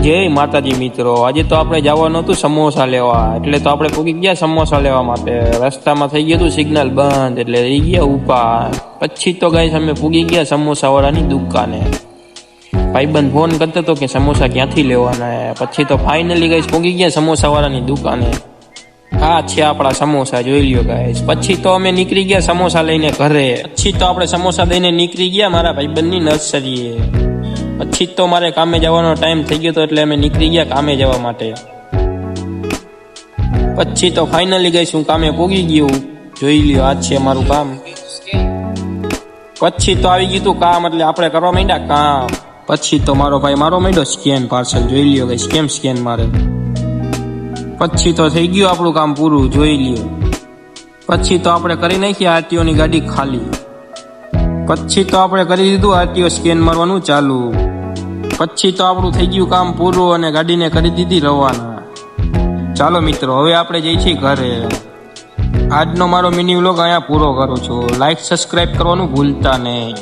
જય માતાજી મિત્રો, આજે તો આપણે જવાનું હતું સમોસા લેવા, એટલે તો આપણે પૂગી ગયા સમોસા લેવા માટે. રસ્તામાં થઈ ગયું હતું સિગ્નલ બંધ, એટલે રહી ગયા ઉભા. પછી તો ગાઈસ અમે પૂગી ગયા સમોસા વાળાની દુકાને. ભાઈબંધ ફોન કરતો હતો કે સમોસા ક્યાંથી લેવાના. પછી તો ફાઇનલી ગાઈસ પૂગી ગયા સમોસા વાળાની દુકાને. આ છે આપણા સમોસા, જોઈ લ્યો ગાઈસ. પછી તો અમે નીકળી ગયા સમોસા લઈને ઘરે. પછી તો આપણે સમોસા દઈને નીકળી ગયા મારા ભાઈબંધની નર્સરીએ. પછી તો મારે કામે જવાનો ટાઈમ થઈ ગયો હતો, એટલે અમે નીકળી ગયા કામે જવા માટે. પછી તો ફાઇનલી ગઈ હું કામે પોગી ગયો. જોઈ લ્યો, આ છે મારું કામ. પછી તો આવી ગયું તું કામ, એટલે આપણે કરવા માંડ્યા કામ. પછી તો મારો ભાઈ મારો માંડ્યો સ્કેન પાર્સલ. જોઈ લ્યો ગઈ કેમ સ્કેન મારે. પછી તો થઈ ગયું આપણું કામ પૂરું. જોઈ લ્યો. પછી તો આપણે કરી નાખી આરટીઓની ગાડી ખાલી. પછી તો આપણે કરી દીધું આરટીઓ સ્કેન મારવાનું ચાલુ. પછી તો આપણું થઈ ગયું કામ પૂરું અને ગાડીને કરી દીધી રવાના. ચાલો મિત્રો, હવે આપણે જઈએ છીએ ઘરે. આજનો મારો મિની વ્લોગ અહીંયા પૂરો કરું છું. લાઈક સબસ્ક્રાઈબ કરવાનું ભૂલતા નહીં.